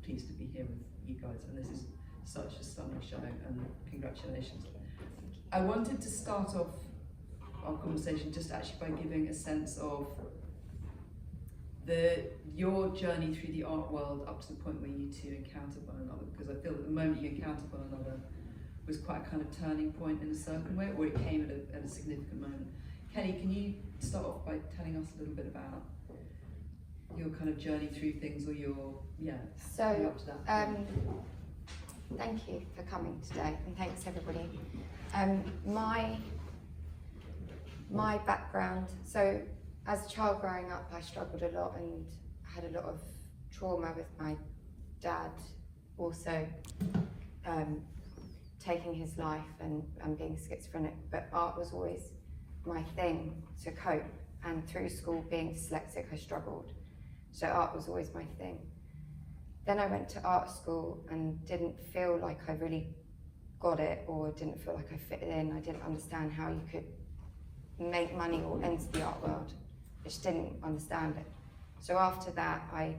pleased to be here with you guys, and this is such a stunning show, and congratulations. I wanted to start off our conversation just actually by giving a sense of your journey through the art world up to the point where you two encountered one another, because I feel that the moment you encountered one another was quite a kind of turning point in a certain way, or it came at a significant moment. Hettie, can you start off by telling us a little bit about your kind of journey through things, or your, so up to that point? Thank you for coming today, and thanks everybody. My background, so as a child growing up, I struggled a lot and had a lot of trauma with my dad also taking his life and being schizophrenic, but art was always my thing to cope, and through school, being dyslexic, I struggled. So art was always my thing. Then I went to art school and didn't feel like I really got it, or didn't feel like I fit in. I didn't understand how you could make money or enter the art world. I just didn't understand it. So after that, I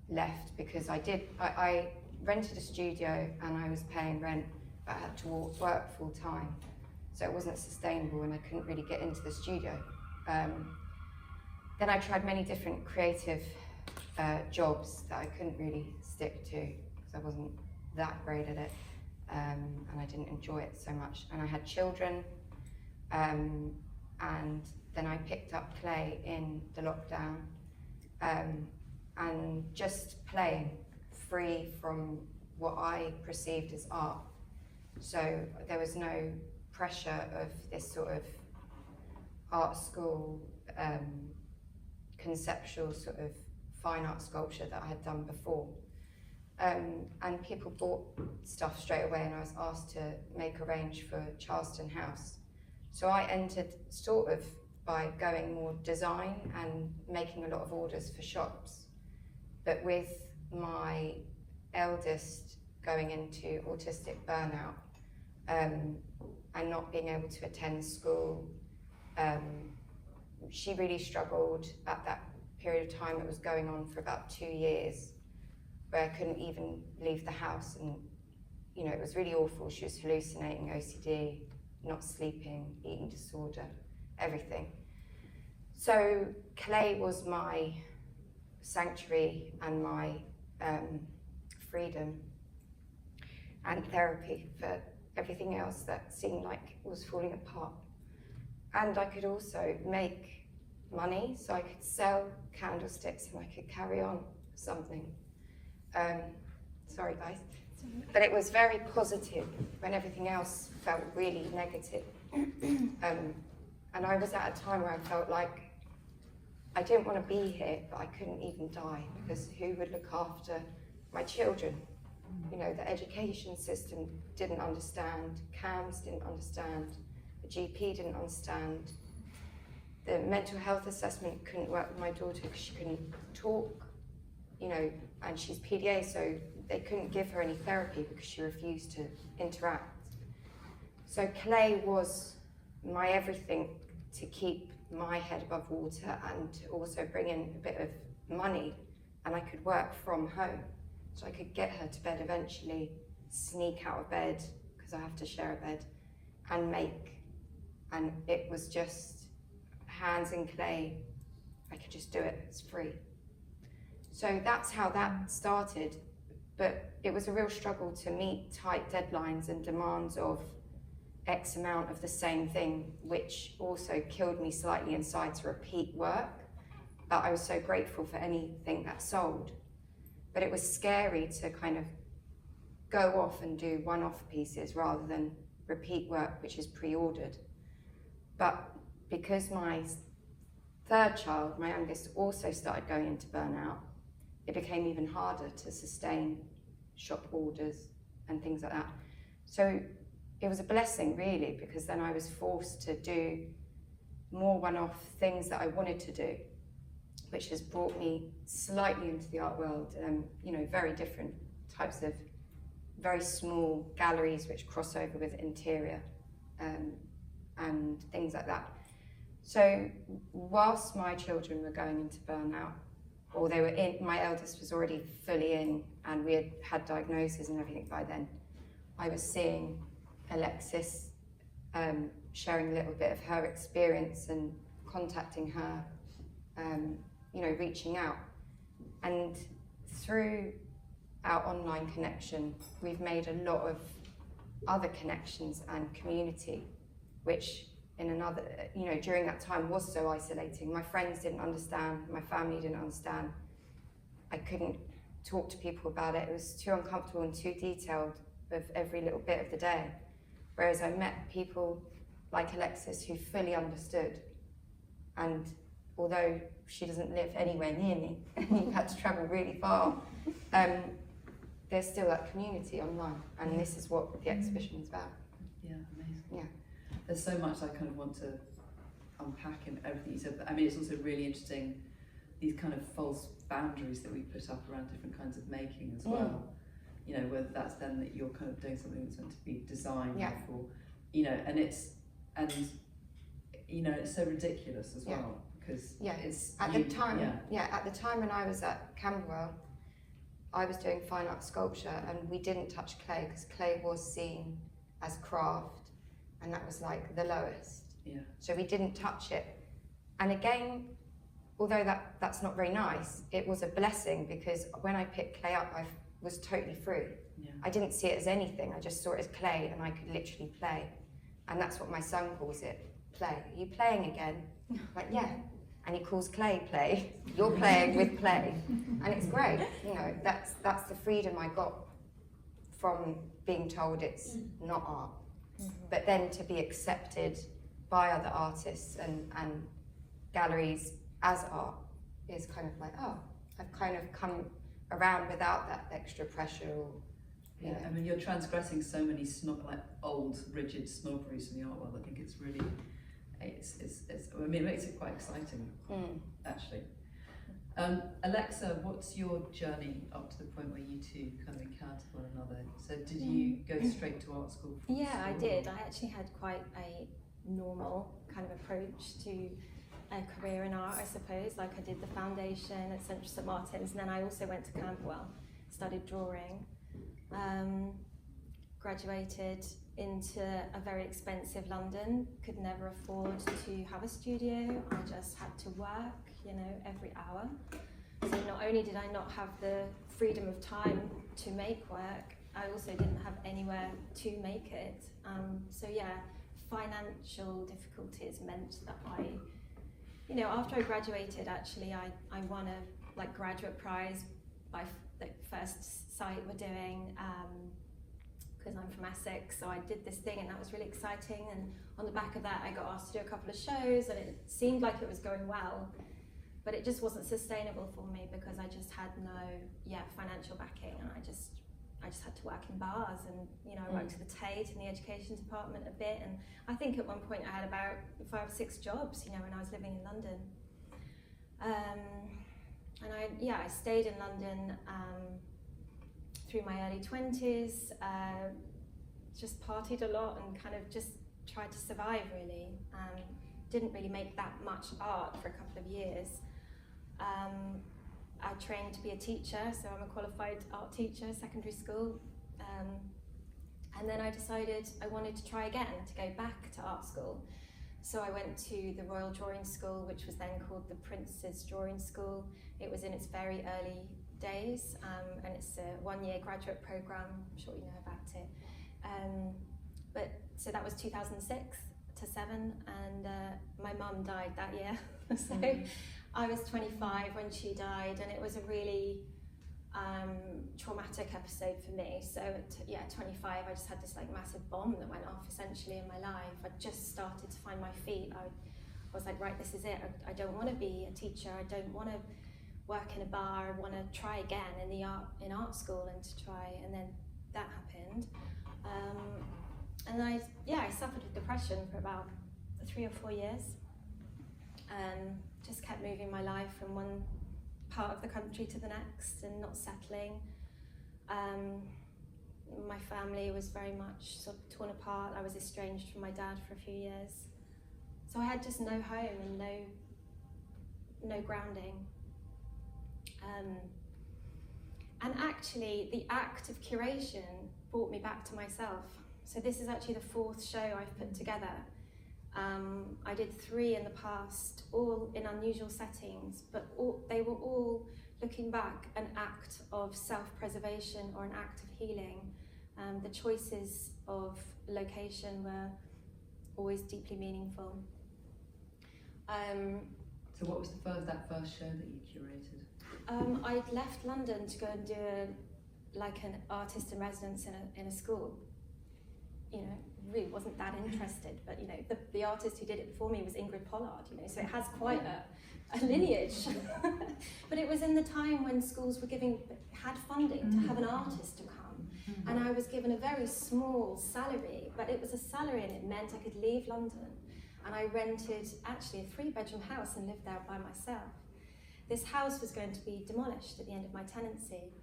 left because I rented a studio and I was paying rent, but I had to work full time. So it wasn't sustainable and I couldn't really get into the studio. Then I tried many different creative jobs that I couldn't really stick to because I wasn't that great at it, and I didn't enjoy it so much. And I had children, and then I picked up clay in the lockdown, and just playing free from what I perceived as art. So there was no pressure of this sort of art school, conceptual sort of fine art sculpture that I had done before. And people bought stuff straight away, and I was asked to make a range for Charleston House. So I entered sort of by going more design and making a lot of orders for shops. But with my eldest going into autistic burnout, and not being able to attend school, she really struggled at that period of time. It was going on for about 2 years, where I couldn't even leave the house, and it was really awful. She was hallucinating, OCD, not sleeping, eating disorder, everything. So clay was my sanctuary and my freedom and therapy for everything else that seemed like was falling apart. And I could also make money, so I could sell candlesticks and I could carry on something. Sorry guys. But it was very positive when everything else felt really negative. And I was at a time where I felt like I didn't want to be here, but I couldn't even die, because who would look after my children? The education system didn't understand, CAMS didn't understand, the GP didn't understand, the mental health assessment couldn't work with my daughter because she couldn't talk, and she's PDA, so they couldn't give her any therapy because she refused to interact. So clay was my everything to keep my head above water and to also bring in a bit of money, and I could work from home. So I could get her to bed eventually, sneak out of bed, because I have to share a bed, and make. And it was just hands in clay. I could just do it, it's free. So that's how that started. But it was a real struggle to meet tight deadlines and demands of X amount of the same thing, which also killed me slightly inside to repeat work. But I was so grateful for anything that sold. But it was scary to kind of go off and do one-off pieces rather than repeat work, which is pre-ordered. But because my third child, my youngest, also started going into burnout, it became even harder to sustain shop orders and things like that. So it was a blessing, really, because then I was forced to do more one-off things that I wanted to do, which has brought me slightly into the art world, very different types of very small galleries which cross over with interior and things like that. So whilst my children were going into burnout, or they were in, my eldest was already fully in, and we had diagnoses and everything by then, I was seeing Alexis sharing a little bit of her experience and contacting her, you know, reaching out. And through our online connection, we've made a lot of other connections and community, which in another, you know, during that time was so isolating. My friends didn't understand, my family didn't understand. I couldn't talk to people about it. It was too uncomfortable and too detailed of every little bit of the day. Whereas I met people like Alexis who fully understood. And although she doesn't live anywhere near me, and you had to travel really far, there's still that community online. And this is what the exhibition is about. Yeah, amazing. Yeah. There's so much I kind of want to unpack in everything you said, but I mean, it's also really interesting, these kind of false boundaries that we put up around different kinds of making as well. You know, whether that's then that you're kind of doing something that's meant to be designed for, you know, and you know, it's so ridiculous as well, because it's at the time. At the time when I was at Camberwell, I was doing fine art sculpture, and we didn't touch clay because clay was seen as craft, and that was like the lowest. So we didn't touch it. And again, although that's not very nice, it was a blessing, because when I picked clay up, I was totally free. I didn't see it as anything, I just saw it as clay, and I could literally play. And that's what my son calls it, play. Are you playing again? Like, yeah. And he calls clay play. You're playing with play. And it's great, you know, that's the freedom I got from being told it's not art. But then to be accepted by other artists and galleries as art is kind of like, oh, I've kind of come around without that extra pressure. Or, you know. I mean, you're transgressing so many old, rigid snobberies in the art world. I think it's really, I mean, it makes it quite exciting, actually. Alexa, what's your journey up to the point where you two kind of encountered one another? So did you go straight to art school? Yeah, I did. I actually had quite a normal kind of approach to a career in art, I suppose. Like, I did the foundation at Central St Martin's, and then I also went to Camberwell, studied drawing, graduated into a very expensive London, could never afford to have a studio. I just had to work, you know, every hour. So not only did I not have the freedom of time to make work, I also didn't have anywhere to make it. So yeah, financial difficulties meant that you know, after I graduated, actually, I won a graduate prize by the first site we're doing, because I'm from Essex, so I did this thing, and that was really exciting. And on the back of that, I got asked to do a couple of shows, and it seemed like it was going well, but it just wasn't sustainable for me because I just had no financial backing, and I just had to work in bars, and you know, I worked at the Tate in the education department a bit, and I think at one point I had about 5 or 6 jobs, you know, when I was living in London. And I stayed in London through my early 20s, just partied a lot and kind of just tried to survive, really. Didn't really make that much art for a couple of years. I trained to be a teacher, so I'm a qualified art teacher, secondary school. And then I decided I wanted to try again, to go back to art school. So I went to the Royal Drawing School, which was then called the Prince's Drawing School. It was in its very early days, and it's a 1-year graduate program. I'm sure you know about it. So that was 2006 to 7, and my mum died that year. So I was 25 when she died, and it was a really traumatic episode for me. So at 25, I just had this massive bomb that went off essentially in my life. I just started to find my feet. I was like, right, this is it. I don't want to be a teacher. I don't want to work in a bar. I want to try again in art school, and then that happened. And I suffered with depression for about 3 or 4 years. Just kept moving my life from one part of the country to the next and not settling. My family was very much sort of torn apart. I was estranged from my dad for a few years. So I had just no home and no grounding. And actually, the act of curation brought me back to myself. So this is actually the 4th show I've put together. I did 3 in the past, all in unusual settings, but they were all, looking back, an act of self-preservation or an act of healing. The choices of location were always deeply meaningful. So what was that first show that you curated? I'd left London to go and do an artist in residence in a school. You know, really wasn't that interested, but you know, the artist who did it before me was Ingrid Pollard, you know, so it has quite a lineage. But it was in the time when schools had funding to have an artist to come. And I was given a very small salary, but it was a salary and it meant I could leave London. And I rented actually a 3-bedroom house and lived there by myself. This house was going to be demolished at the end of my tenancy.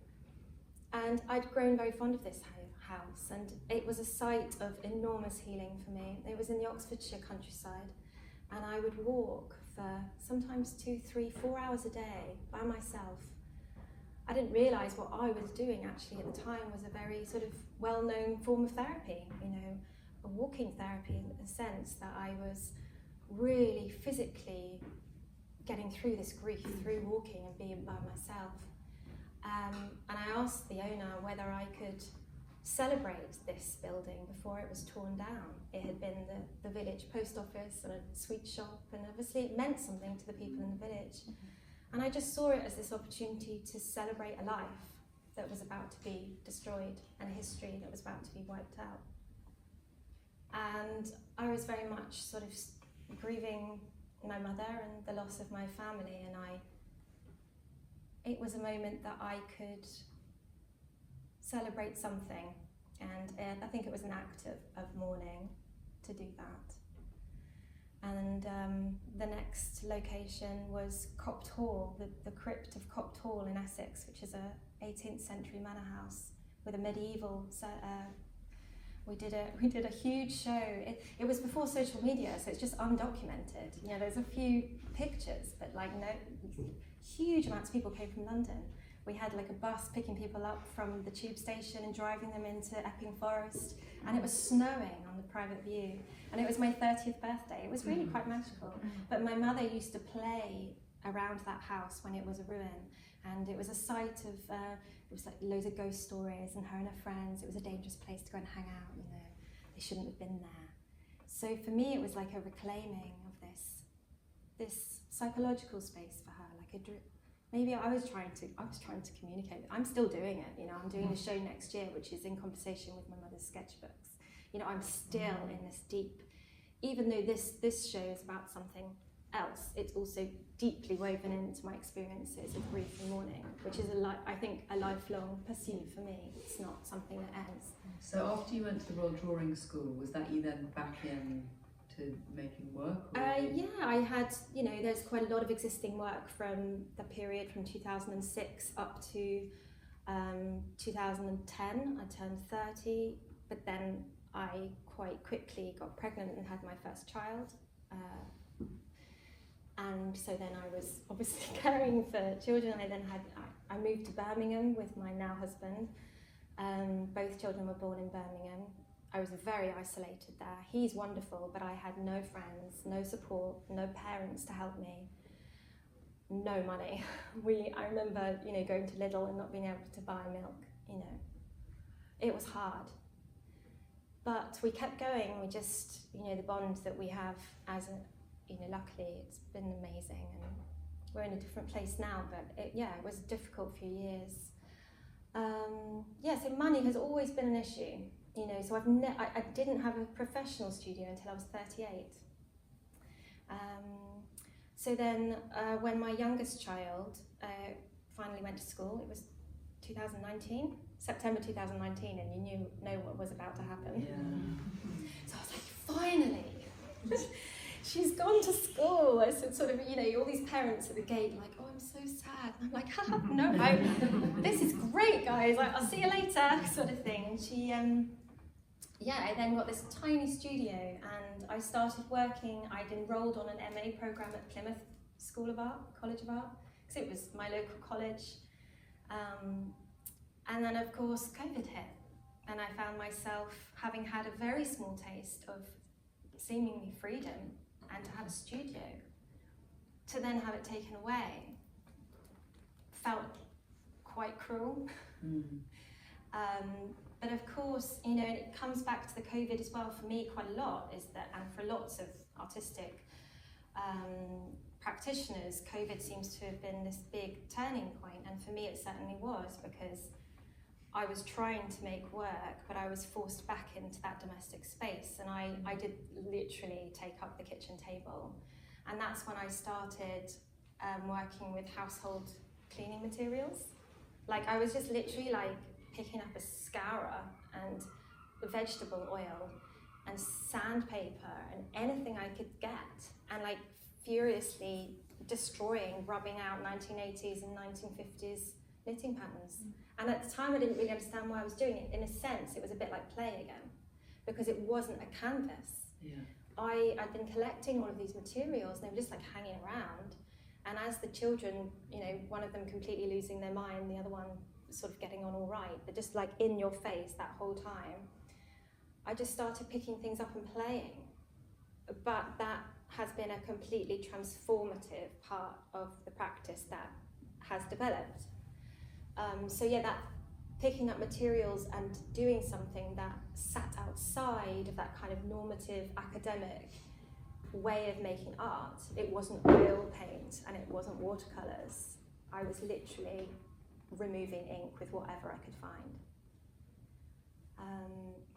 And I'd grown very fond of this house, and it was a site of enormous healing for me. It was in the Oxfordshire countryside, and I would walk for sometimes 2, 3, 4 hours a day by myself. I didn't realise what I was doing actually at the time was a very sort of well-known form of therapy, you know, a walking therapy in the sense that I was really physically getting through this grief through walking and being by myself. And I asked the owner whether I could celebrate this building before it was torn down. It had been the village post office and a sweet shop, and obviously it meant something to the people in the village. And I just saw it as this opportunity to celebrate a life that was about to be destroyed and a history that was about to be wiped out. And I was very much sort of grieving my mother and the loss of my family, and it was a moment that I could celebrate something, and I think it was an act of mourning to do that. And the next location was Copt Hall, the crypt of Copt Hall in Essex, which is a 18th century manor house with a medieval. We did a huge show. It was before social media, so it's just undocumented. You know, there's a few pictures, but like no huge amounts of people came from London. We had like a bus picking people up from the tube station and driving them into Epping Forest, and it was snowing on the private view. And it was my 30th birthday. It was really quite magical. But my mother used to play around that house when it was a ruin, and it was a site of it was like loads of ghost stories, and her friends. It was a dangerous place to go and hang out. You know, they shouldn't have been there. So for me, it was like a reclaiming of this psychological space for her, like maybe I was trying to communicate. I'm still doing it, you know. I'm doing a show next year, which is in conversation with my mother's sketchbooks. You know, I'm still in this deep, even though this show is about something else, it's also deeply woven into my experiences of grief and mourning, which is I think a lifelong pursuit for me. It's not something that ends. So after you went to the Royal Drawing School, was that you then back in to making work? Yeah, I had, you know, there's quite a lot of existing work from the period from 2006 up to 2010. I turned 30, but then I quite quickly got pregnant and had my first child. And so then I was obviously caring for children. I moved to Birmingham with my now husband. Both children were born in Birmingham. I was very isolated there. He's wonderful, but I had no friends, no support, no parents to help me, no money. I remember, you know, going to Lidl and not being able to buy milk, you know. It was hard. But we kept going. We just, you know, the bond that we have you know, luckily it's been amazing, and we're in a different place now, but it was a difficult few years. So money has always been an issue. You know, so I didn't have a professional studio until I was 38. So then when my youngest child finally went to school, it was 2019, September 2019, and you know what was about to happen. Yeah. So I was like, finally, she's gone to school. I said, sort of, you know, all these parents at the gate like, oh, I'm so sad. And I'm like, haha, no, this is great, guys. Like, I'll see you later, sort of thing. And she, I then got this tiny studio, and I started working. I'd enrolled on an MA program at Plymouth College of Art, because it was my local college. And then of course COVID hit, and I found myself having had a very small taste of seemingly freedom and to have a studio, to then have it taken away felt quite cruel. But of course, you know, it comes back to the COVID as well for me quite a lot, is that, and for lots of artistic practitioners, COVID seems to have been this big turning point, and for me it certainly was, because I was trying to make work, but I was forced back into that domestic space, and I did literally take up the kitchen table. And that's when I started working with household cleaning materials. Like, I was just literally like picking up a scourer and vegetable oil and sandpaper and anything I could get, and like furiously destroying, rubbing out 1980s and 1950s knitting patterns. And at the time I didn't really understand why I was doing it. In a sense, it was a bit like play again, because it wasn't a canvas. I'd been collecting all of these materials, and they were just like hanging around. And as the children, you know, one of them completely losing their mind, the other one sort of getting on all right, but just like in your face that whole time, I just started picking things up and playing. But that has been a completely transformative part of the practice that has developed. So yeah, that picking up materials and doing something that sat outside of that kind of normative academic way of making art. It wasn't oil paint and it wasn't watercolours. I was literally removing ink with whatever I could find.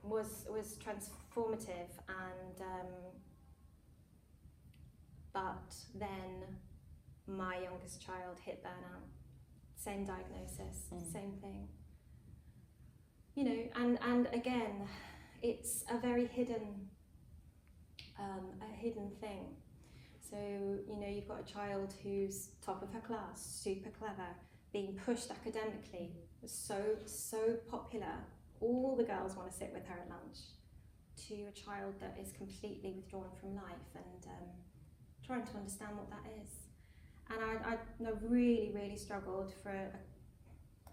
Was transformative, and but then my youngest child hit burnout. Same diagnosis, same thing. You know, and again, it's a very hidden thing. So, you know, you've got a child who's top of her class, super clever, being pushed academically, so popular. All the girls want to sit with her at lunch, to a child that is completely withdrawn from life, and trying to understand what that is. And I really struggled for at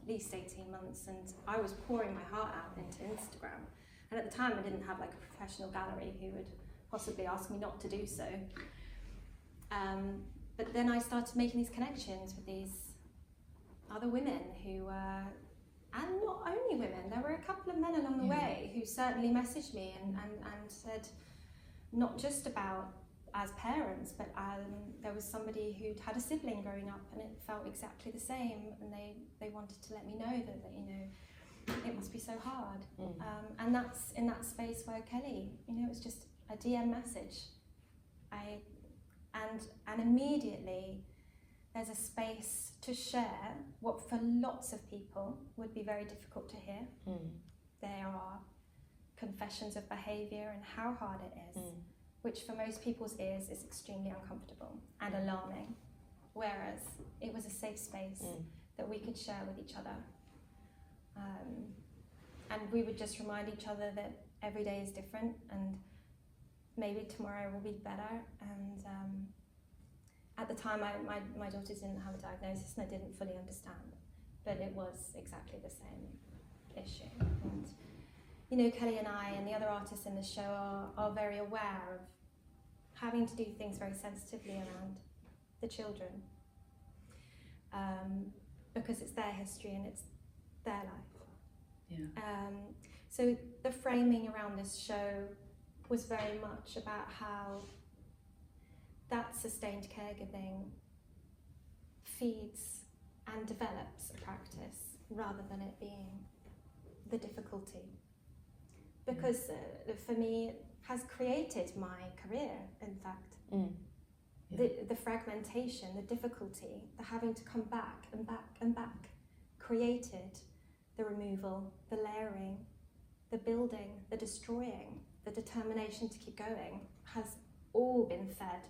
least 18 months, and I was pouring my heart out into Instagram. And at the time I didn't have like a professional gallery who would possibly ask me not to do so. But then I started making these connections with these other women who, and not only women, there were a couple of men along the way who certainly messaged me and said, not just about as parents, but there was somebody who'd had a sibling growing up and it felt exactly the same, and they wanted to let me know that you know, it must be so hard. And that's in that space where Kelly, you know, it was just a DM message. And immediately there's a space to share what for lots of people would be very difficult to hear. There are confessions of behaviour and how hard it is, which for most people's ears is extremely uncomfortable and alarming, whereas it was a safe space that we could share with each other. And we would just remind each other that every day is different, and maybe tomorrow will be better. And at the time, my daughter didn't have a diagnosis, and I didn't fully understand, but it was exactly the same issue. And you know, Kelly and I and the other artists in the show are very aware of having to do things very sensitively around the children, because it's their history and it's their life. So the framing around this show was very much about how that sustained caregiving feeds and develops a practice rather than it being the difficulty. Because for me, it has created my career, in fact. The fragmentation, the difficulty, the having to come back and back and back, created the removal, the layering, the building, the destroying, the determination to keep going, has all been fed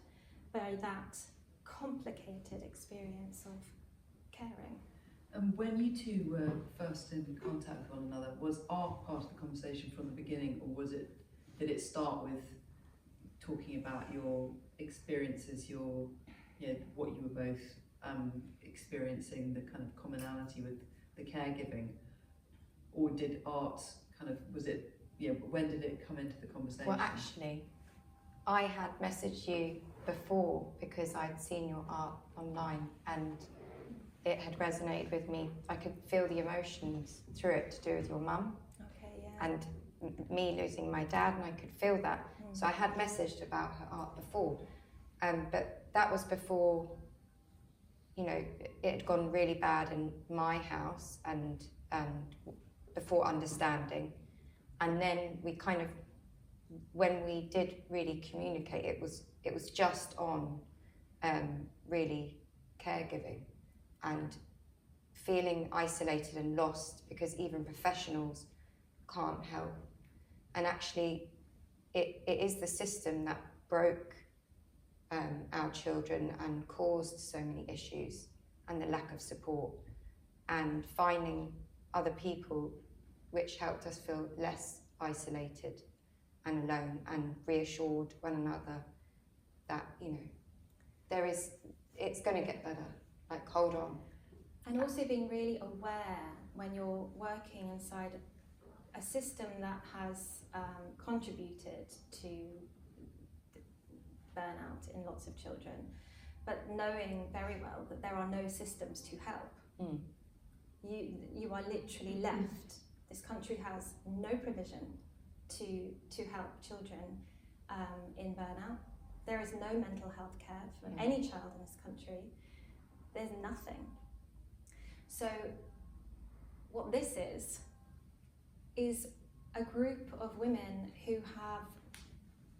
by that complicated experience of caring. And when you two were first in contact with one another, was art part of the conversation from the beginning, or did it start with talking about your experiences, what you were both experiencing the kind of commonality with the caregiving, or did art kind of, was it, when did it come into the conversation? Well, actually, I had messaged you before because I'd seen your art online and it had resonated with me. I could feel the emotions through it to do with your mum. Okay, yeah. And me losing my dad, and I could feel that. So I had messaged about her art before, but that was before, it had gone really bad in my house and before understanding. And then we kind of, when we did really communicate, it was just on really caregiving and feeling isolated and lost because even professionals can't help. And actually, it is the system that broke our children and caused so many issues and the lack of support, and finding other people which helped us feel less isolated and alone and reassured one another that, it's going to get better, like hold on. And also being really aware when you're working inside a system that has contributed to burnout in lots of children, but knowing very well that there are no systems to help. You are literally left. This country has no provision to help children in burnout. There is no mental health care for any child in this country. There's nothing. So what this is a group of women who have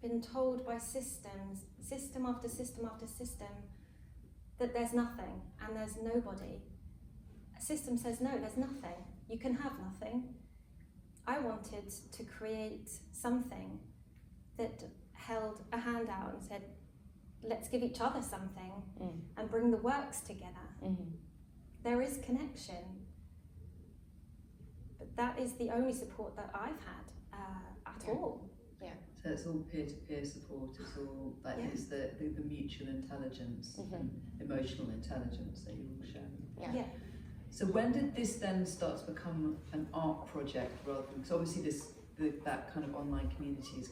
been told by system after system after system, that there's nothing and there's nobody. A system says, no, there's nothing. You can have nothing. I wanted to create something that held a hand out and said, let's give each other something and bring the works together. There is connection, but that is the only support that I've had at all. Yeah. So it's all peer-to-peer support, it's all like it's the mutual intelligence and emotional intelligence that you all share. Yeah. So when did this then start to become an art project rather than, because obviously that kind of online community has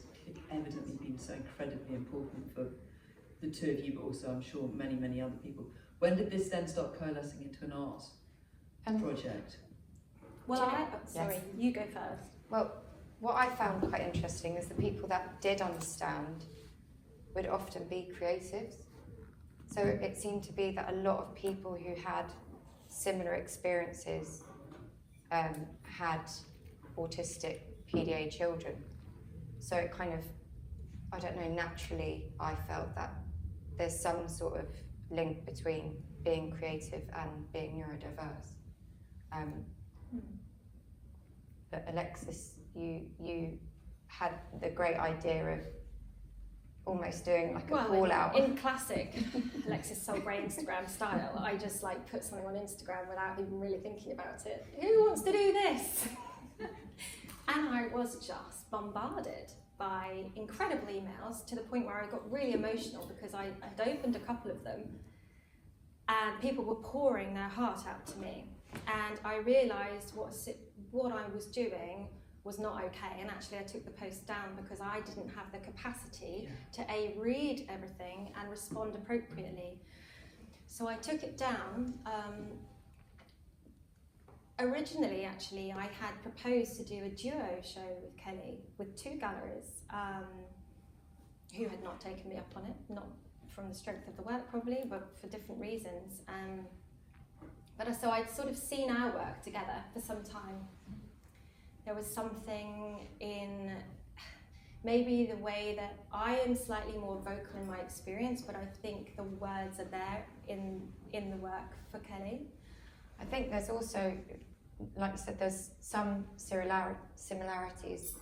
evidently been so incredibly important for the two of you, but also I'm sure many other people. When did this then start coalescing into an art project? Well, sorry, you go first. Well, what I found quite interesting is the people that did understand would often be creatives. So it seemed to be that a lot of people who had similar experiences had autistic PDA children. So it kind of, I don't know, naturally I felt that there's some sort of link between being creative and being neurodiverse. But Alexis, you had the great idea of almost doing like a call out. In classic Alexis Solbray Instagram style, I just like put something on Instagram without even really thinking about it. Who wants to do this? And I was just bombarded by incredible emails to the point where I got really emotional because I had opened a couple of them and people were pouring their heart out to me. And I realised what I was doing was not okay, and actually I took the post down because I didn't have the capacity to read everything and respond appropriately. So I took it down. Originally, actually, I had proposed to do a duo show with Kelly, with two galleries, who had not taken me up on it, not from the strength of the work probably, but for different reasons. So I'd sort of seen our work together for some time. There was something in maybe the way that I am slightly more vocal in my experience, but I think the words are there in the work for Kelly. I think there's also, like you said, there's some similarities,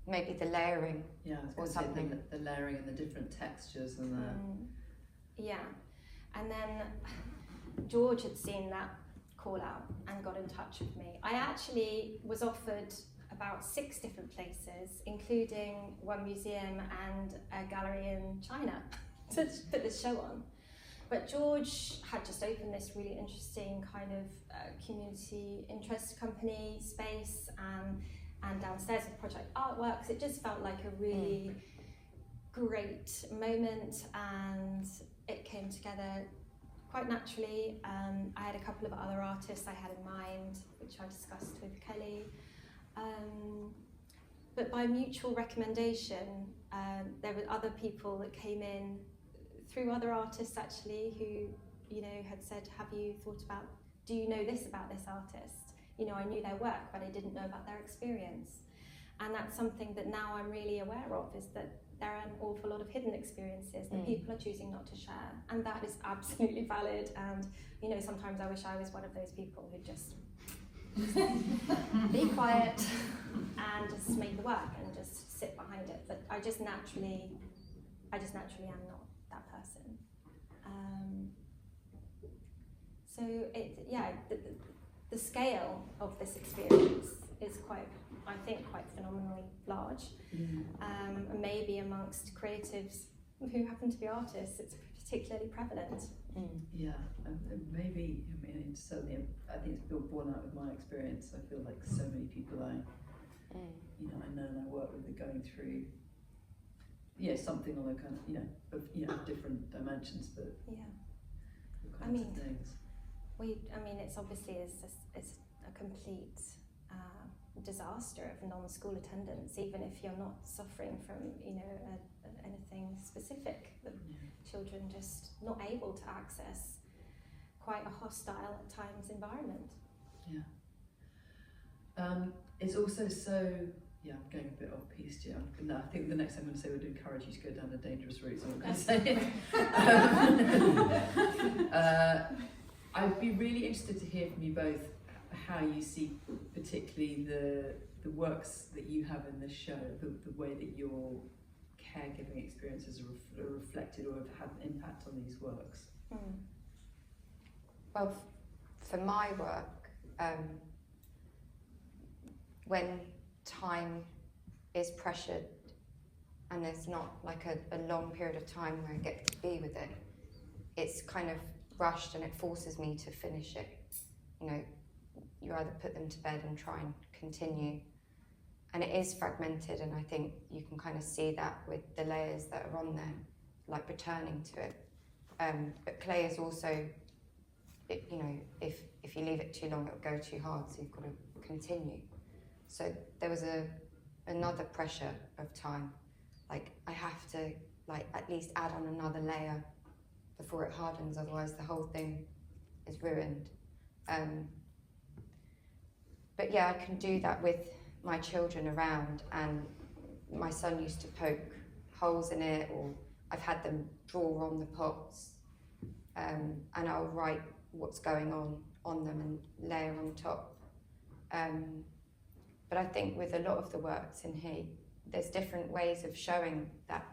maybe the layering or something. The layering and the different textures and the... Yeah, and then George had seen that call out and got in touch with me. I actually was offered about 6 different places, including one museum and a gallery in China, to put this show on. But George had just opened this really interesting kind of community interest company space, and downstairs with Project Artworks. It just felt like a really great moment, and it came together quite naturally. I had a couple of other artists I had in mind, which I discussed with Kelly. But by mutual recommendation, there were other people that came in through other artists actually who, you know, had said, have you thought about, do you know this about this artist? You know, I knew their work, but I didn't know about their experience. And that's something that now I'm really aware of, is that there are an awful lot of hidden experiences that people are choosing not to share. And that is absolutely valid. And, you know, sometimes I wish I was one of those people who just be quiet and just make the work and just sit behind it. But I just naturally am not that person. So the scale of this experience is quite phenomenally large. And maybe amongst creatives who happen to be artists, it's particularly prevalent. Yeah, and maybe, I mean, it's certainly, I think it's borne out of my experience. I feel like so many people I know and I work with are going through, something on a kind of, of different dimensions, but all kinds of things. It's obviously it's a complete disaster of non-school attendance, even if you're not suffering from anything specific. The children just not able to access quite a hostile at times environment. It's also so. I'm going a bit off piece here. No, I think the next thing I'm going to say would encourage you to go down a dangerous route, so I'm going to say it. I'd be really interested to hear from you both how you see particularly the works that you have in this show, the way that your caregiving experiences are reflected or have had an impact on these works. Well, for my work, when time is pressured and there's not like a long period of time where I get to be with it, it's kind of rushed and it forces me to finish it. You know, you either put them to bed and try and continue, and it is fragmented, and I think you can kind of see that with the layers that are on there, like returning to it. But clay is also, if you leave it too long, it'll go too hard, so you've got to continue. So there was another pressure of time, like I have to at least add on another layer before it hardens, otherwise the whole thing is ruined. But I can do that with my children around, and my son used to poke holes in it, or I've had them draw on the pots, and I'll write what's going on them and layer on top. But I think with a lot of the works in here, there's different ways of showing that,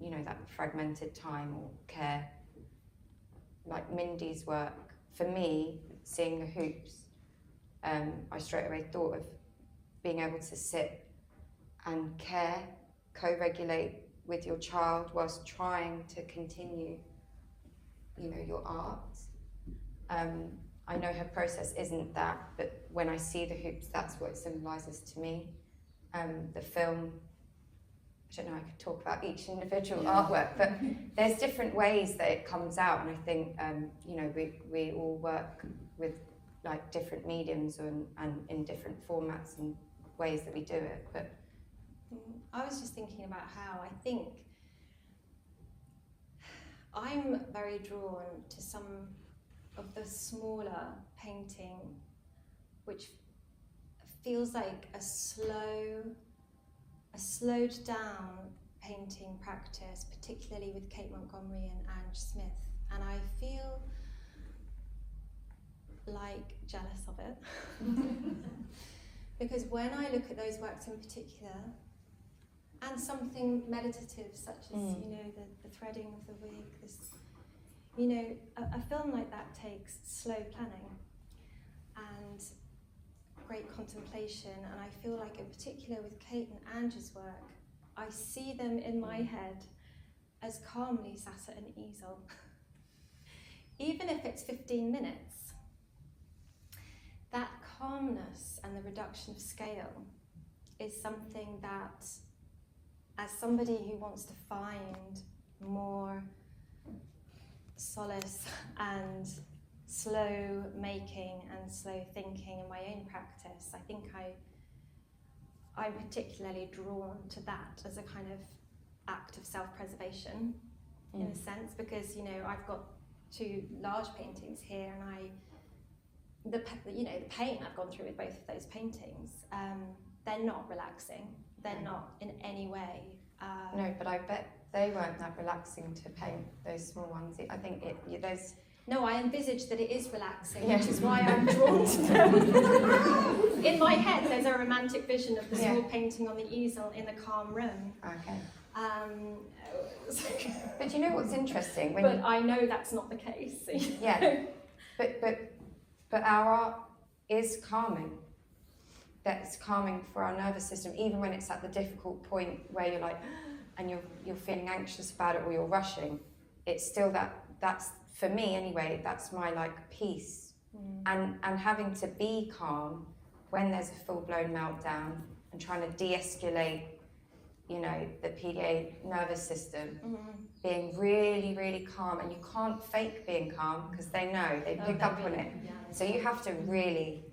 that fragmented time or care. Like Mindy's work, for me, seeing the hoops, I straight away thought of being able to sit and care, co-regulate with your child whilst trying to continue, your art. I know her process isn't that, but when I see the hoops, that's what it symbolises to me. The film, I don't know, I could talk about each individual artwork, but there's different ways that it comes out, and I think, we all work with different mediums and in different formats and ways that we do it. But I was just thinking about how I think I'm very drawn to some of the smaller painting, which feels like a slowed down painting practice, particularly with Kate Montgomery and Ange Smith, and I feel jealous of it. Because when I look at those works in particular, and something meditative such as the threading of the wig, a film like that takes slow planning and great contemplation, and I feel like in particular with Kate and Ange's work, I see them in my head as calmly sat at an easel even if it's 15 minutes, that calmness and the reduction of scale is something that, as somebody who wants to find more solace and slow making and slow thinking in my own practice, I think I'm particularly drawn to that as a kind of act of self-preservation, in a sense, because, you know, I've got 2 large paintings here, and the pain I've gone through with both of those paintings, they're not relaxing. They're not in any way. No, but I bet they weren't that relaxing to paint, those small ones. I think there's... No, I envisage that it is relaxing, which is why I'm drawn to them. In my head, there's a romantic vision of the small painting on the easel in a calm room. Okay. But But you know what's interesting? I know that's not the case. Yeah, but our art is calming. That's calming for our nervous system, even when it's at the difficult point where you're like, and you're feeling anxious about it or you're rushing. It's still that's for me anyway. That's my like peace, and having to be calm when there's a full-blown meltdown and trying to de-escalate, you know, the PDA nervous system, being really, really calm, and you can't fake being calm because they know, they pick up on it. Yeah. So you have to really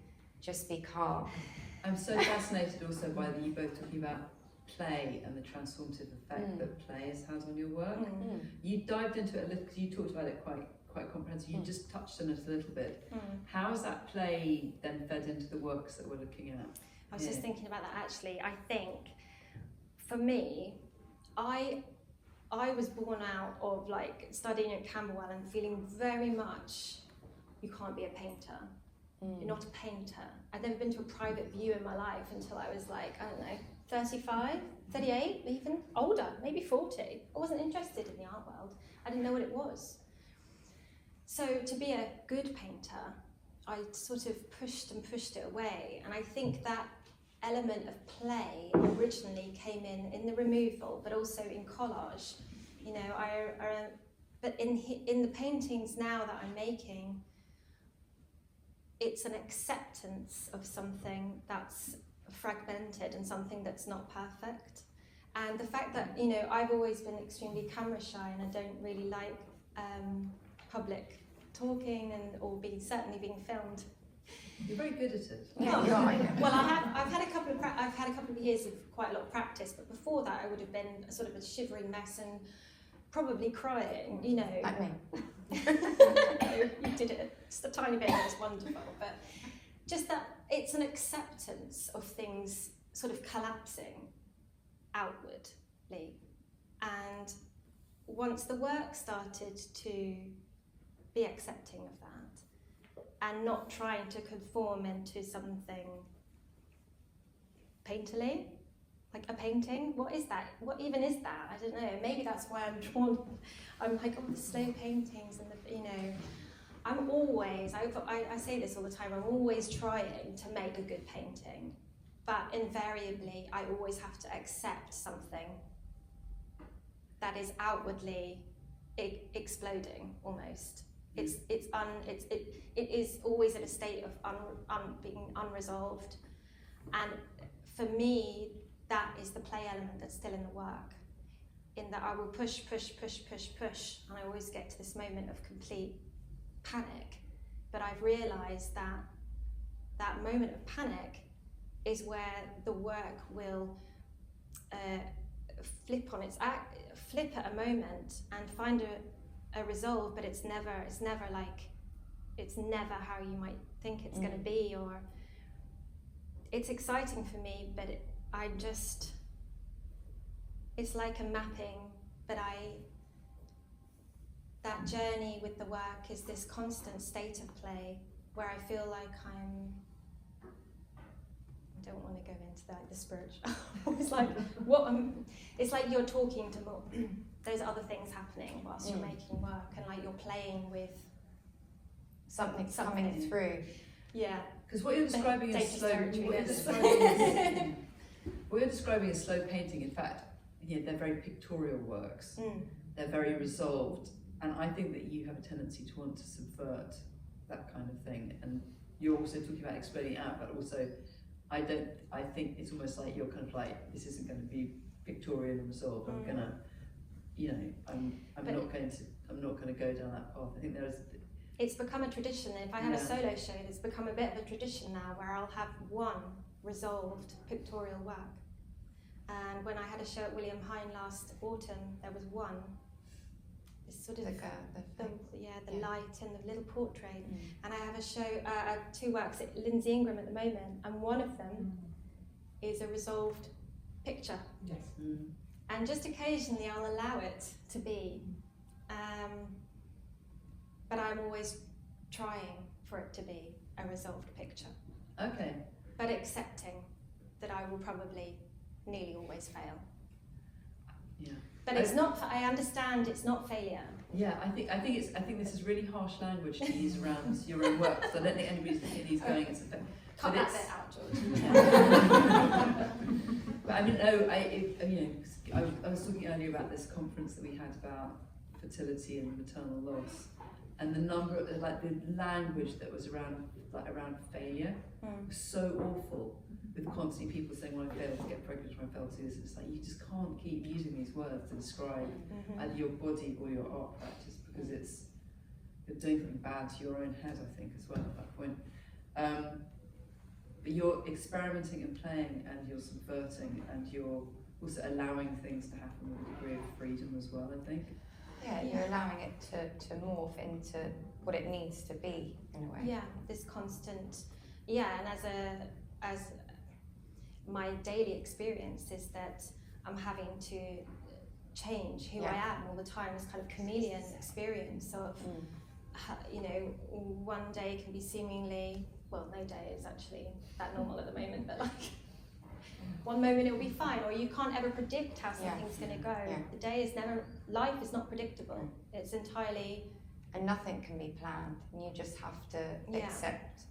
just be calm. I'm so fascinated also by you both talking about play and the transformative effect that play has had on your work. You dived into it a little because you talked about it quite comprehensively. You just touched on it a little bit. How has that play then fed into the works that we're looking at? I was just thinking about that actually. I think for me, I was born out of like studying at Camberwell and feeling very much you can't be a painter. You're not a painter. I'd never been to a private view in my life until I was like, I don't know, 35, 38, even older, maybe 40. I wasn't interested in the art world. I didn't know what it was. So to be a good painter, I sort of pushed it away. And I think that element of play originally came in the removal, but also in collage. You know, but in the paintings now that I'm making, it's an acceptance of something that's fragmented and something that's not perfect. And the fact that, you know, I've always been extremely camera shy and I don't really like public talking or certainly being filmed. You're very good at it. Yeah, you are. Well, I've had a couple of years of quite a lot of practice, but before that I would have been sort of a shivering mess and probably crying, you know. Like me. You did it just a tiny bit, it was wonderful, but just that it's an acceptance of things sort of collapsing outwardly. And once the work started to be accepting of that and not trying to conform into something painterly, like a painting, what is that? What even is that? I don't know. Maybe that's why I'm drawn. I'm like, oh, the slow paintings and the, you know, I'm always, I say this all the time, I'm always trying to make a good painting, but invariably I always have to accept something that is outwardly exploding almost. It is always in a state of being unresolved, and for me, that is the play element that's still in the work, in that I will push, and I always get to this moment of complete panic. But I've realised that that moment of panic is where the work will flip at a moment and find a resolve, but it's never how you might think it's going to be, or it's exciting for me, but it's like a mapping, but that journey with the work is this constant state of play where I feel like I don't want to go into the spiritual. It's like it's like you're talking to more. There's other things happening whilst you're making work, and like you're playing with something coming through. Yeah. Because what you're describing is slow. What you're describing is slow painting. In fact, they're very pictorial works. They're very resolved, and I think that you have a tendency to want to subvert that kind of thing, and you're also talking about exploding out, but also I think it's almost like you're kind of like, this isn't going to be Victorian and resolved. I'm gonna, I'm not going to go down that path. I think there is. It's become a tradition. If I have a solo show, it's become a bit of a tradition now where I'll have one resolved pictorial work. And when I had a show at William Hine last autumn, there was one. This sort of the light and the little portrait. And I have a show, 2 works at Lindsay Ingram at the moment, and one of them is a resolved picture. Yes. And just occasionally I'll allow it to be, but I'm always trying for it to be a resolved picture. Okay. But accepting that I will probably nearly always fail. Yeah. But it's not. I understand it's not failure. Yeah, I think this is really harsh language to use around your own work. So I don't think anybody's looking at these going, it's a failure. Cut that bit out, George. But I mean, I was talking earlier about this conference that we had about fertility and maternal loss, and the number, like the language that was around failure was so awful. With constantly people saying, well, I failed to get pregnant, or I failed to do this. It's like, you just can't keep using these words to describe either your body or your art practice, because you're doing something bad to your own head, I think, as well at that point. But you're experimenting and playing, and you're subverting, and you're also allowing things to happen with a degree of freedom as well, I think. Yeah, you're allowing it to morph into what it needs to be, in a way. Yeah, this constant, and as my daily experience is that I'm having to change who I am all the time, this kind of chameleon experience of, one day can be seemingly, well, no day is actually that normal at the moment, but like, one moment it will be fine, or you can't ever predict how something's going to go. The day is never, life is not predictable. It's entirely... And nothing can be planned, and you just have to accept.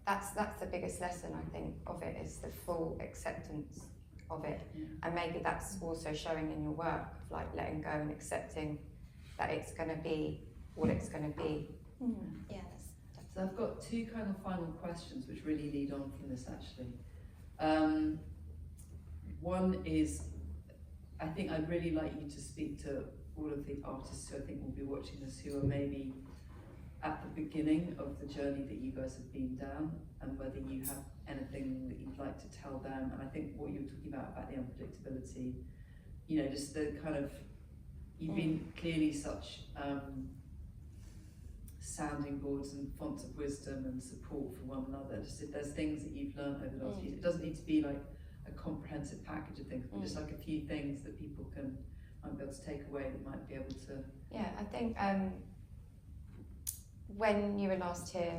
That's the biggest lesson, I think, of it, is the full acceptance of it. And maybe that's also showing in your work, of like letting go and accepting that it's going to be what it's going to be. Yes. So I've got 2 kind of final questions which really lead on from this, actually. One is, I think I'd really like you to speak to all of the artists who I think will be watching this, who are maybe at the beginning of the journey that you guys have been down, and whether you have anything that you'd like to tell them. And I think what you were talking about the unpredictability, just the kind of, you've been clearly such sounding boards and fonts of wisdom and support for one another. Just if there's things that you've learned over the last years, it doesn't need to be like a comprehensive package of things, but just like a few things that people might be able to take away, that might be able to... Yeah, I think when you were last here,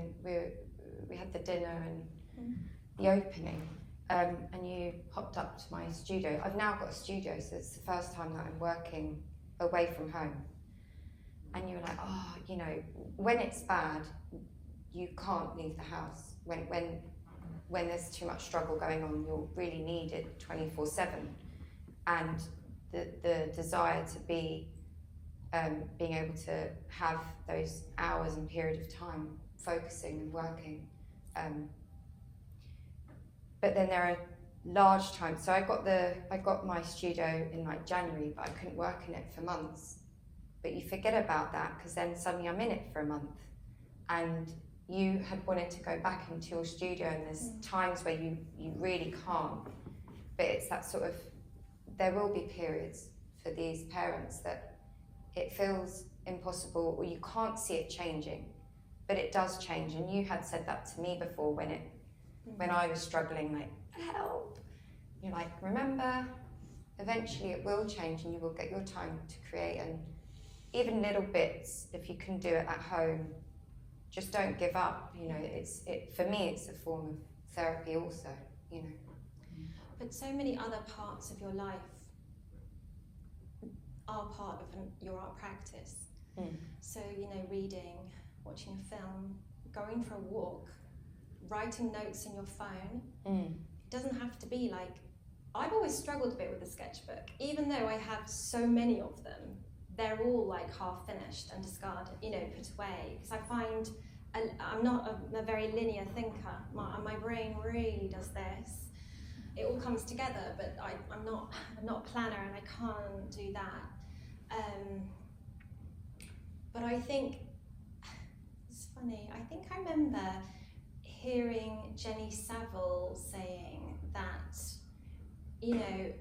we had the dinner and the opening, and you popped up to my studio. I've now got a studio, so it's the first time that I'm working away from home. And you were like, when it's bad, you can't leave the house. When there's too much struggle going on, you're really needed 24/7. And the desire to be being able to have those hours and period of time focusing and working. But then there are large times. So I got my studio in like January, but I couldn't work in it for months. But you forget about that, because then suddenly I'm in it for a month, and you had wanted to go back into your studio, and there's times where you really can't. But it's that sort of, there will be periods for these parents that it feels impossible, or you can't see it changing, but it does change. And you had said that to me before when I was struggling, like, help. You're like, remember, eventually it will change, and you will get your time to create. And even little bits, if you can do it at home, just don't give up. For me, it's a form of therapy also. But so many other parts of your life are part of your art practice. So, reading, watching a film, going for a walk, writing notes in your phone. It doesn't have to be like, I've always struggled a bit with the sketchbook. Even though I have so many of them, they're all like half finished and discarded, you know, put away. Because I find I'm not a very linear thinker. My brain really does this. It all comes together, but I'm not a planner and I can't do that. But I think, it's funny, I think I remember hearing Jenny Saville saying that, you know,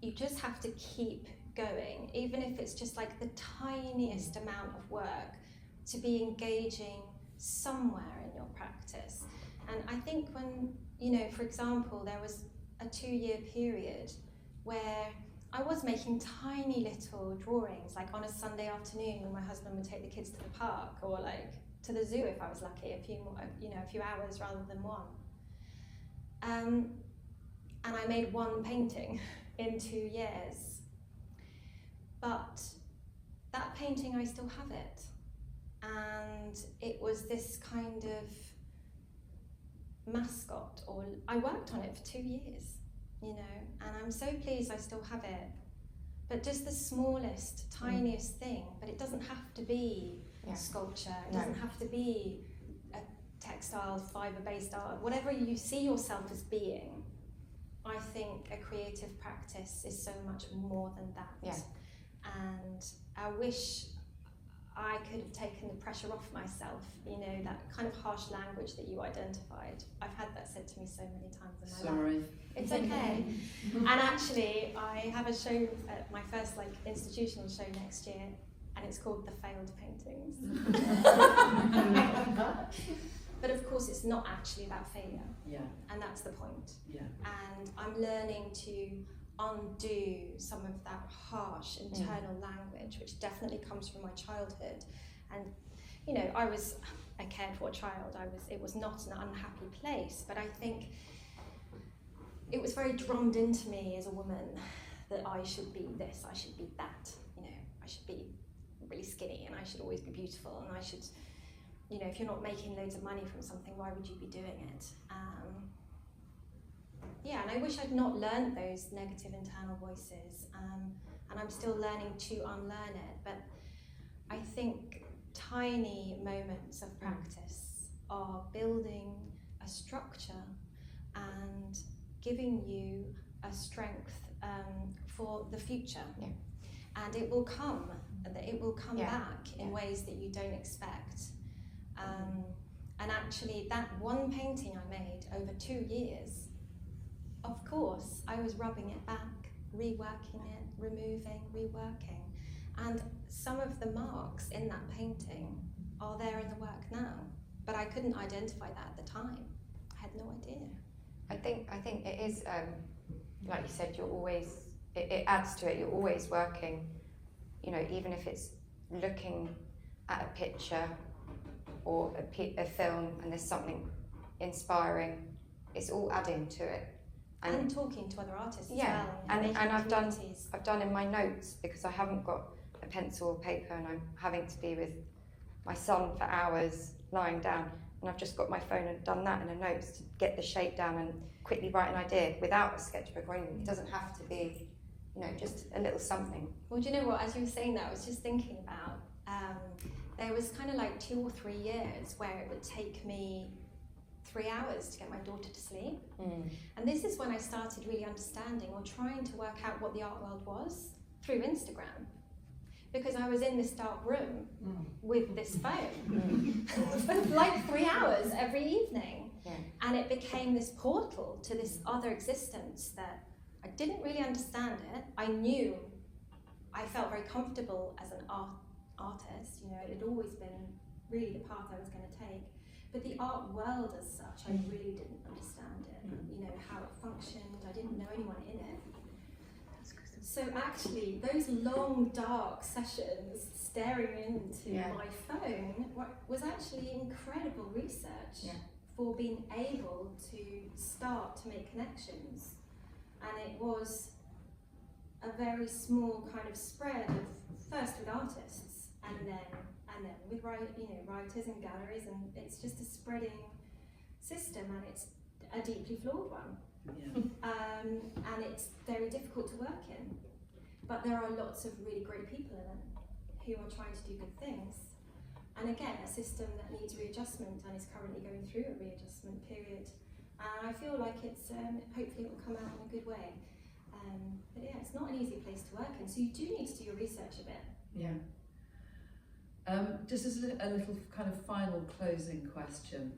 you just have to keep going, even if it's just like the tiniest amount of work, to be engaging somewhere in your practice. And I think when, you know, for example, there was a 2-year period where I was making tiny little drawings, like on a Sunday afternoon when my husband would take the kids to the park, or like to the zoo if I was lucky, a few hours rather than one. And I made one painting in 2 years. But that painting, I still have it. And it was this kind of mascot, or I worked on it for 2 years, you know, and I'm so pleased I still have it. But just the smallest, tiniest thing, but it doesn't have to be sculpture, it doesn't have to be a textile, fibre-based art, whatever you see yourself as being. I think a creative practice is so much more than that. Yeah. And I wish I could have taken the pressure off myself, you know, that kind of harsh language that you identified. I've had that said to me so many times in my life. It's okay. And actually, I have a show, my first like institutional show next year, and it's called The Failed Paintings. But of course, it's not actually about failure. Yeah. And that's the point. Yeah. And I'm learning to undo some of that harsh internal language, which definitely comes from my childhood. And you know, I cared for a child. It was not an unhappy place, but I think it was very drummed into me as a woman that I should be this, I should be that. You know, I should be really skinny, and I should always be beautiful, and I should, you know, if you're not making loads of money from something, why would you be doing it? Yeah, and I wish I'd not learned those negative internal voices, and I'm still learning to unlearn it, but I think tiny moments of practice are building a structure and giving you a strength for the future. Yeah. And it will come back in ways that you don't expect. And actually, that one painting I made over 2 years, of course, I was rubbing it back, reworking it, removing, reworking. And some of the marks in that painting are there in the work now, but I couldn't identify that at the time. I had no idea. I think it is, like you said, you're always, it adds to it, you're always working, you know, even if it's looking at a picture or a film and there's something inspiring, it's all adding to it. And talking to other artists as well. And I've done in my notes, because I haven't got a pencil or paper and I'm having to be with my son for hours lying down, and I've just got my phone and done that in a notes to get the shape down and quickly write an idea without a sketchbook or anything. It doesn't have to be, you know, just a little something. Well, do you know what, as you were saying that, I was just thinking about, there was kind of like 2 or 3 years where it would take me 3 hours to get my daughter to sleep. And this is when I started really understanding or trying to work out what the art world was through Instagram. Because I was in this dark room with this phone for like 3 hours every evening. Yeah. And it became this portal to this other existence that I didn't really understand it. I felt very comfortable as an artist, you know, it had always been really the path I was going to take. But the art world as such, I really didn't understand it, you know, how it functioned. I didn't know anyone in it. So actually, those long, dark sessions staring into my phone was actually incredible research for being able to start to make connections. And it was a very small kind of spread of, first with artists, and then with writers and galleries, and it's just a spreading system, and it's a deeply flawed one. And it's very difficult to work in. but there are lots of really great people in it who are trying to do good things. And again, a system that needs readjustment and is currently going through a readjustment period. And I feel like it's, hopefully it will come out in a good way. But yeah, it's not an easy place to work in, so you do need to do your research a bit. Yeah. Just as a little kind of final closing question,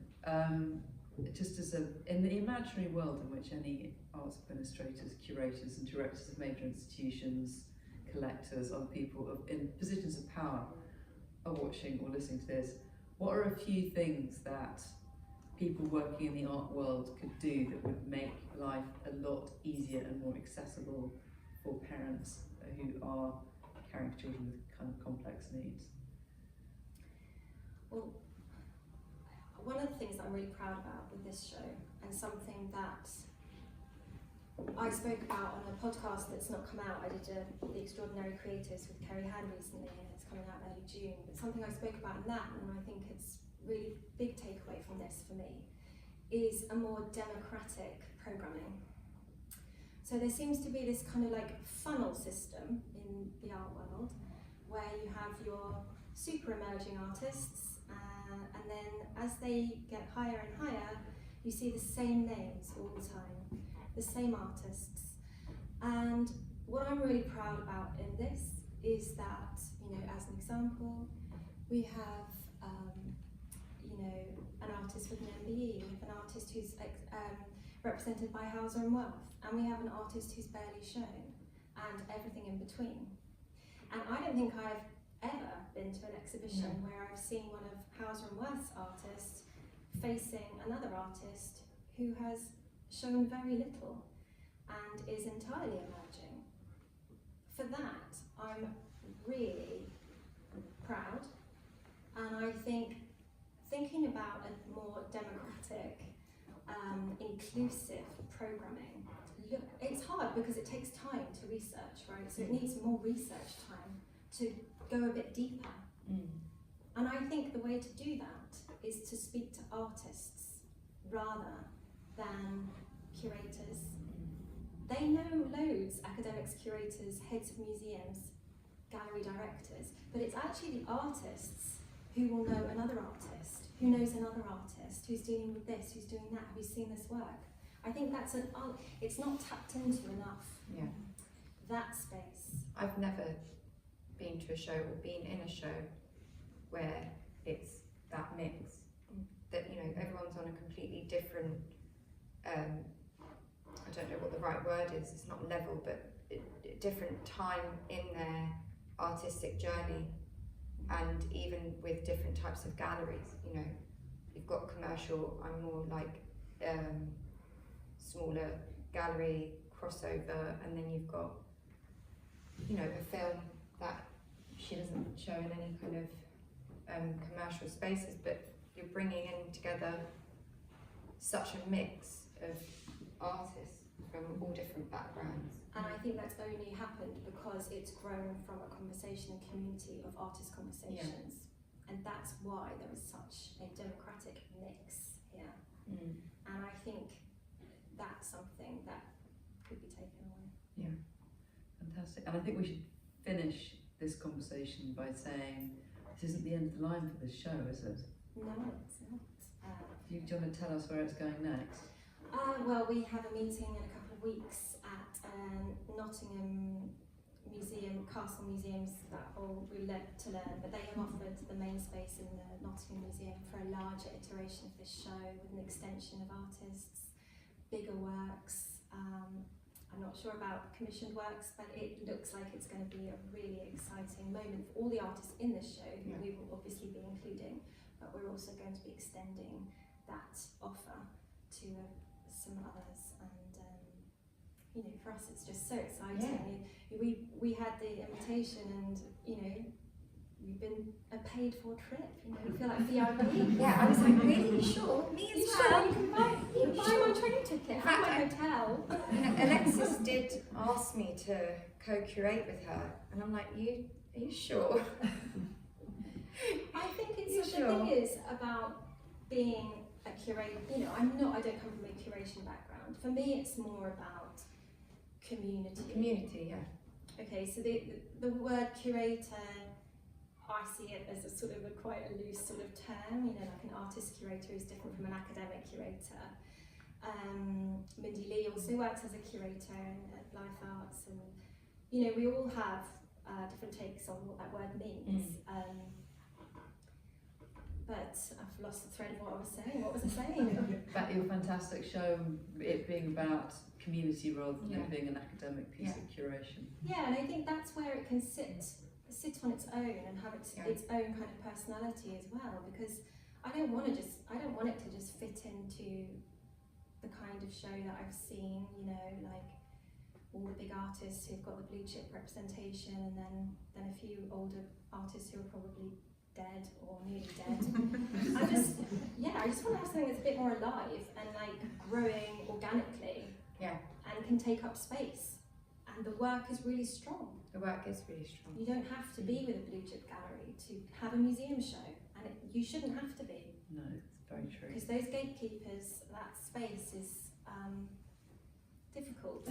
just as in the imaginary world in which any arts administrators, curators and directors of major institutions, collectors, other people in positions of power are watching or listening to this, what are a few things that people working in the art world could do that would make life a lot easier and more accessible for parents who are carrying children with kind of complex needs? Well, one of the things that I'm really proud about with this show, and something that I spoke about on a podcast that's not come out, I did The Extraordinary Creators with Kerry Han recently, and it's coming out early June, but something I spoke about in that, and I think it's really big takeaway from this for me, is a more democratic programming. So there seems to be this kind of like funnel system in the art world where you have your super emerging artists, and then as they get higher and higher, you see the same names all the time, the same artists. And what I'm really proud about in this is that, you know, as an example, we have an artist with an MBE, we have an artist who's represented by Hauser and Wealth, and we have an artist who's barely shown, and everything in between. And I don't think I've ever been to an exhibition where I've seen one of Hauser and Wealth's artists facing another artist who has shown very little and is entirely emerging. For that, I'm really proud, and I think thinking about a more democratic, inclusive programming, look, it's hard because it takes time to research, right? So it needs more research time to go a bit deeper. And I think the way to do that is to speak to artists rather than curators. They know loads, academics, curators, heads of museums, gallery directors, but it's actually the artists who will know another artist, who knows another artist, who's dealing with this, who's doing that, who's seen this work. I think that's it's not tapped into enough, that space. I've never been to a show or been in a show where it's that mix, that, you know, everyone's on a completely different, I don't know what the right word is, it's not level, but different time in their artistic journey, and even with different types of galleries. You know, you've got commercial, I'm more like smaller gallery, crossover, and then you've got, you know, a film that she doesn't show in any kind of commercial spaces, but you're bringing in together such a mix of artists from all different backgrounds. And I think that's only happened because it's grown from a conversation and community of artist conversations. And that's why there is such a democratic mix here. And I think that's something that could be taken away. Yeah, fantastic. And I think we should finish this conversation by saying this isn't the end of the line for this show, is it? No, it's not. Do you want to tell us where it's going next? Well, we have a meeting in a couple of weeks at Nottingham Museum, Castle Museums, that all we learn to learn, but they have offered the main space in the Nottingham Museum for a larger iteration of this show with an extension of artists, bigger works. I'm not sure about commissioned works, but it looks like it's going to be a really exciting moment for all the artists in this show, who we will obviously be including, but we're also going to be extending that offer to some others. And you know, for us it's just so exciting. We had the invitation, and you know, we've been a paid for trip, you know, we feel like VIP. I was like, really? You sure? Me as well? You can buy my train ticket, have my hotel. Alexis did ask me to co-curate with her, and I'm like, are you sure? I think it's the thing is about being a curator. You know, I don't come from a curation background. For me, it's more about community. Community, yeah. Okay, so the word curator, I see it as a sort of quite a loose sort of term, you know, like an artist curator is different from an academic curator. Mindy Lee also works as a curator at Life Arts, and you know, we all have different takes on what that word means. But I've lost the thread of what I was saying. What was I saying? About your fantastic show, it being about community rather than it being an academic piece of curation. Yeah, and I think that's where it can sit on its own and have its own kind of personality as well. Because I don't want it to just fit into the kind of show that I've seen. You know, like all the big artists who've got the blue chip representation, and then a few older artists who are probably dead or nearly dead. I just want to have something that's a bit more alive and like growing organically. Yeah. And can take up space. And the work is really strong. The work is really strong. You don't have to be with a blue chip gallery to have a museum show, and you shouldn't have to be. No, it's very true. Because those gatekeepers, that space is difficult.